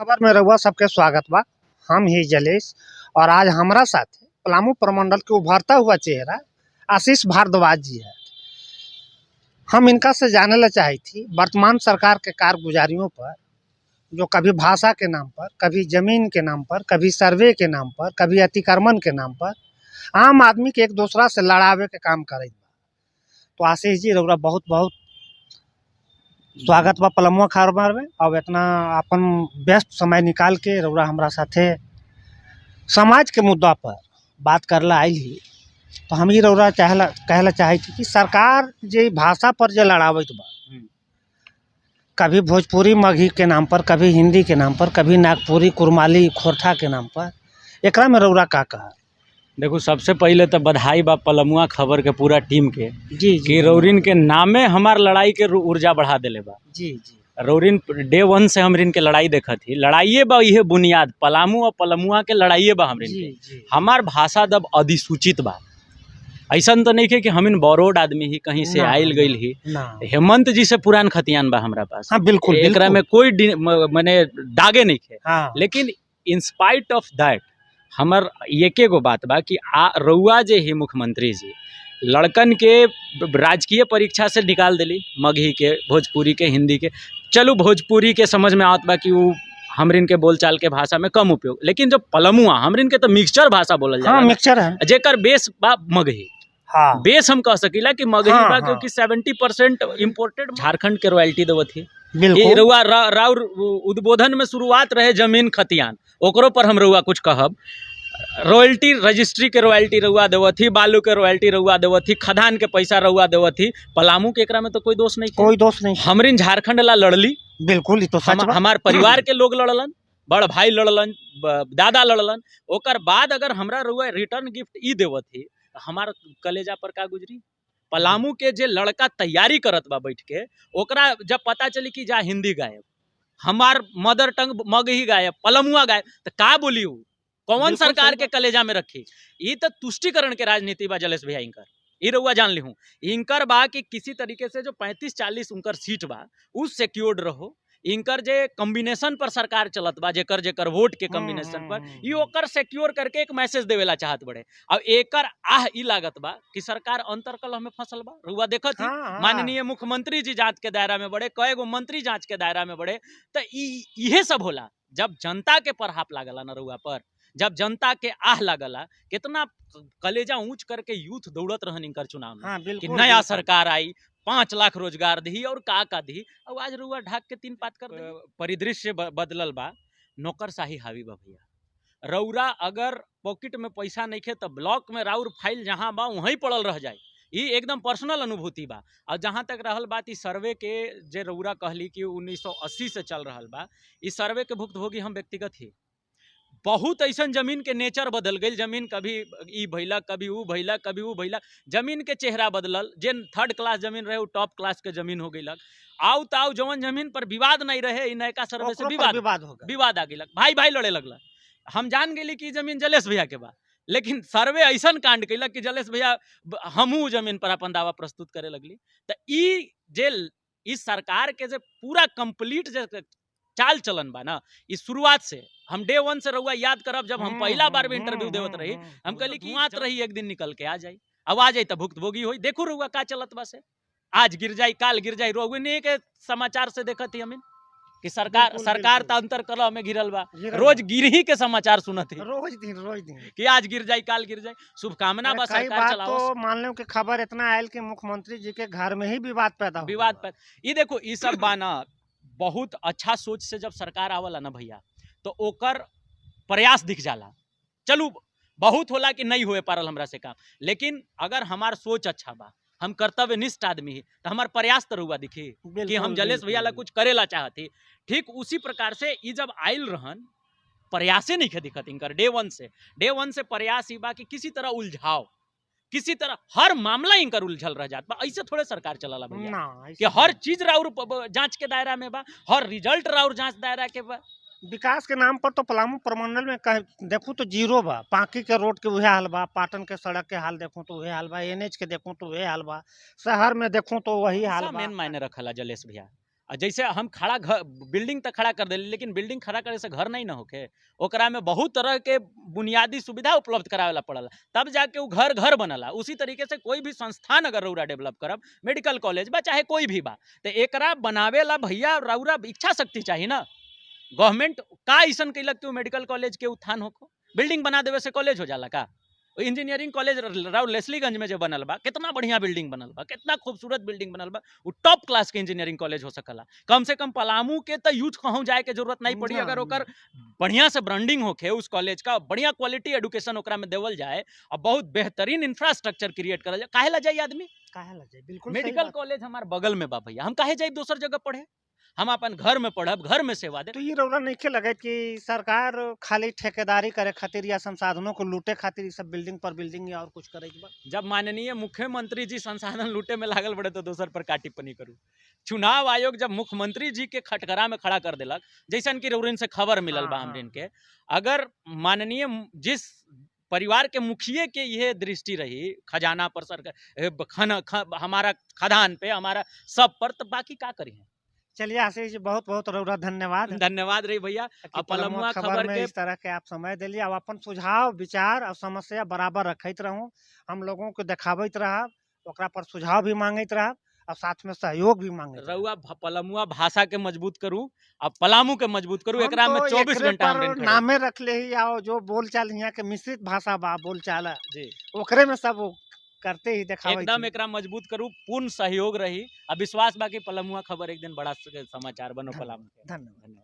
खबर में रहुआ सबके स्वागत बा। हम ही जलेश और आज हमारा साथ पलामू प्रमंडल के उभरता हुआ चेहरा आशीष भारद्वाज जी है। हम इनका से जानने ला चाही थी वर्तमान सरकार के कारगुजारियों पर, जो कभी भाषा के नाम पर, कभी जमीन के नाम पर, कभी सर्वे के नाम पर, कभी अतिक्रमण के नाम पर आम आदमी के एक दूसरा से लड़ावे के काम करे। तो आशीष जी रउरा बहुत बहुत स्वागत बा पलमुआ खबर में। और इतना अपन व्यस्त समय निकाल के रउरा हमारा साथे समाज के मुद्दा पर बात करला आई ही। तो हम ही रउरा कहला चाहे थी कि सरकार जे भाषा पर जे लड़ावत बा, कभी भोजपुरी मगही के नाम पर, कभी हिंदी के नाम पर, कभी नागपुरी कुरमाली खोरठा के नाम पर, एकरा में रउरा का कहा? देखो, सबसे पहले तो बधाई बा पलमुआ खबर के पूरा टीम के जी कि रौरीन के नामे हमार लड़ाई के ऊर्जा बढ़ा देले बा। जी जी रौरीन डे वन से हमरिन के लड़ाई देखा थी। लड़ाइए बा यह बुनियाद पलामू और पलमुआ के लड़ाइए बा हमरिन जी के। जी हमार भाषा दब अधिसूचित बा। ऐसा तो नहीं है कि हमिन बौरोड आदमी ही कहीं से आयल गईल ही। ना हेमंत जी से पुरान खतियान बा हमरा पास। हाँ बिल्कुल एकरा में कोई माने दागे नहीं है। हाँ लेकिन इंस्पाइट ऑफ दैट हमर एके गो बात बा कि रउआ जे ही मुख्यमंत्री जी लड़कन के राजकीय परीक्षा से निकाल दिली, मगही के, भोजपुरी के, हिंदी के। चलो भोजपुरी के समझ में आवत बा कि वो हमरिन के बोलचाल के भाषा में कम उपयोग, लेकिन जो पलमुआ हमरिन के तो मिक्सचर भाषा बोलल जाला। हाँ मिक्सचर है। जेकर बेस बा मगही। हाँ बेस हम कह सकीला कि मगही हाँ, बा हाँ। क्योंकि 70% इम्पोर्टेड झारखंड के रॉयल्टी देवत ही। बिल्कुल रउआ राउर उद्बोधन में शुरुआत रहे जमीन खतियान, ओकरो पर हम रउआ कुछ कहब। रॉयल्टी रजिस्ट्री के रॉयल्टी रउआ देवत ही, बालू के रॉयल्टी रउआ देवत ही, खदान के पैसा रउआ देवत ही। पलामू के एकरा में तो कोई दोष नहीं, कोई दोष नहीं। हमरिन झारखंड ला लड़ली। बिल्कुल, तो सच बा। हमार परिवार के लोग लड़लन, बड़ भाई लड़लन, दादा लड़लन। ओकर बाद अगर हमरा रउआ रिटर्न गिफ्ट ई देवत ही, हमार कलेजा पर का गुजरी। पलामू के जे लड़का तैयारी करत बा बैठ के, ओकरा जब पता चली कि जा हिंदी गायब, हमार मदर टंग मगही गायब, पलमुआ गायब, तो का बोली उ? कौन सरकार के कलेजा में रखी? ये तो तुष्टिकरण के राजनीति बा जलेश भैया। इंकर ये रउआ जान ली हूँ। इंकर बा कि किसी तरीके से जो 35-40 उनकर सीट बा उस सिक्योर्ड रहो। इनकर जे कॉम्बिनेशन पर सरकार चलत बा, जेकर जेकर वोट के कॉम्बिनेशन पर, ये ओकर सिक्योर करके एक मैसेज देवेला चाहत बड़े। अब एकर ई लागत बा कि सरकार अंतरकलह में फंसल बा। रुआ देखत ही माननीय मुख्यमंत्री जी जांच के दायरा में बड़े, कएगो मंत्री जांच के दायरा में बड़े। तो इहे सब होला जब जनता के परहाप लागला न रुआ पर, जब जनता के आह लागला। कितना कलेजा ऊंच करके यूथ दौड़त रहन इनकर चुनाव में। हाँ, कि नया सरकार आई, 5 लाख रोजगार दी और का दी। अब आज रुआ ढाक के 3 पात कर दे। परिदृश्य बदलल बा, नौकरशाही हावी बा भैया। रउरा अगर पॉकेट में पैसा नहीं खे तो ब्लॉक में राउर फाइल जहाँ बा वहीं पड़ल रह जाए। ये एकदम पर्सनल अनुभूति बा। और जहाँ तक रहल बात इस सर्वे के, जे रउरा कहली कि 1980 से चल रहा बा, इस सर्वे के भुक्तभोगी हम व्यक्तिगत ही। बहुत ऐसा जमीन के नेचर बदल गई। जमीन कभी ई भैला, कभी ऊ भैला, कभी ऊ भैला। जमीन के चेहरा बदलल। जे 3rd क्लास जमीन रहे वो टॉप क्लास के जमीन हो गई। आउ ताउ जवन जमीन पर विवाद नहीं रहे, नयका सर्वे से विवाद आ गई। भाई भाई लड़े लगल। हम जान गए कि जमीन जलेश भैया के बा, लेकिन सर्वे ऐसा कांड कैलक कि जलेश भैया हमू जमीन पर अपन दावा प्रस्तुत करे लगली। तो इस सरकार के जे पूरा कंप्लीट जे चाल चलन बा ना, इस शुरुआत से हम डे वन से रहुआ याद करब, जब हम पहला बार भी इंटरव्यू देवत रही, हम कहली कि धुआत रही एक दिन निकल के आ जाई। अब आ जाई तो भुक्तभोगी होई। देखो रहुआ का चलत बा से, आज गिर जाई, काल गिर जाई। रोहू ने के समाचार से देखत ही हमें कि सरकार त अंतर कलह में घिरल बा। रोज गिरही के समाचार सुनत ही, रोज दिन कि आज गिर जाई, काल गिर जाई। शुभकामना बा सरकार चलाओ। तो मान लो कि खबर इतना आयल कि मुख्यमंत्री जी के घर में ही विवाद पैदा। ये देखो ये सब बा ना, बहुत अच्छा सोच से जब सरकार आवला ना भैया, तो ओकर प्रयास दिख जाला। चलू बहुत होला कि नहीं होए पारल हमरा से काम, लेकिन अगर हमार सोच अच्छा बा, हम कर्तव्यनिष्ठ आदमी ही, तो हमार प्रयास तो रुआ दिखी कि हम जलेश भैया ला कुछ करेला चाहती। ठीक उसी प्रकार से ये जब आयल रहन, प्रयासे नहीं खे दिखत इनकर। डे वन से प्रयास ही बा कि किसी तरह उलझाओ, किसी तरह हर मामला इनकर उलझल रह जात बा। ऐसे थोड़े सरकार चलाला भैया कि हर चीज राउर जांच के दायरा में बा, हर रिजल्ट राउर जांच दायरा के बा। विकास के नाम पर तो पलामू प्रमंडल में देखूं तो जीरो बा। पांकी के रोड के वह हाल बा, पाटन के सड़क के हाल देखूं तो वह हाल बा, NH के देखूं तो वह हाल बा, शहर में देखूं तो वही हाल बा। मेन मायने रखला जलेश भैया, जैसे हम खड़ा घर बिल्डिंग तक खड़ा कर देली, लेकिन बिल्डिंग खड़ा करे से घर नहीं ना होके, ओकरा में बहुत तरह के बुनियादी सुविधा उपलब्ध करावेला पड़ला, तब जाके वो घर घर बनला। उसी तरीके से कोई भी संस्थान अगर रउरा डेवलप करब, मेडिकल कॉलेज बा चाहे कोई भी बा, तो एकरा बनावेला भैया रउरा इच्छा शक्ति चाहिए ना। गवर्नमेंट का ऐसा कैलक कि वो मेडिकल कॉलेज के उत्थान होको, बिल्डिंग बना देवे से कॉलेज हो जाला का? इंजीनियरिंग कॉलेज लेस्लीगंज में जो बनल बा, कितना बढ़िया बिल्डिंग बनल बा, कितना खूबसूरत बिल्डिंग बनल बा, वो टॉप क्लास के इंजीनियरिंग कॉलेज हो सकला। कम से कम पलामू के तो यूथ कहूँ जाए के जरूरत नहीं पड़ी, अगर ओकर बढ़िया से ब्रांडिंग होके उस कॉलेज का, बढ़िया क्वालिटी एडुकेशन ओकरा में देवल जाए और बहुत बेहतरीन इंफ्रास्ट्रक्चर क्रिएट करल जाए, काहे ला जाए आदमी? काहे ला जाए? बिल्कुल मेडिकल कॉलेज हमारे बगल में बा भैया, हम काहे जाए दूसर जगह पढ़े? हम अपन घर में पढ़ब, घर में सेवा दे। तो ये रउरा नहीं लगे कि सरकार खाली ठेकेदारी करे खातिर या संसाधनों को लूटे खातिर ये सब बिल्डिंग पर बिल्डिंग या और कुछ करे के बा? जब माननीय मुख्यमंत्री जी संसाधन लूटे में लागल बड़े तो दोसर पर का टिप्पणी करूं? चुनाव आयोग जब मुख्यमंत्री जी के खटकरा में खड़ा कर देलक, जैसन की रउरिन से खबर मिलल बा हमरिन के, अगर माननीय जिस परिवार के मुखिए के यह दृष्टि रही खजाना पर, सरकार हमारा खदान पे, हमारा सब पर, तो बाकी का करी? चलिए आशीष जी, बहुत बहुत रउरा धन्यवाद। धन्यवाद रही भैया। कि पलमुआ खबर में के इस तरह के आप समय दिली, अब अपन सुझाव विचार और समस्या बराबर रखत रहूं, हम लोगों को देखावत रहब, ओकरा पर सुझाव भी मांगत रहब और साथ में सहयोग भी मांगत रहब। रउआ पलमुआ भाषा के मजबूत करूं और पलामू के मजबूत करूं, एकरा में 24 घंटा हम दिन नामे रख ले ही, आओ जो बोलचाल यहाँ के मिश्रित भाषा बा बोलचाल जी, ओकरे में सब करते ही देखावे एकदम एकरा मजबूत करूं, पूर्ण सहयोग रही और विश्वास बा कि पलमुआ खबर एक दिन बड़ा समाचार बनो पलामू के। धन्यवाद।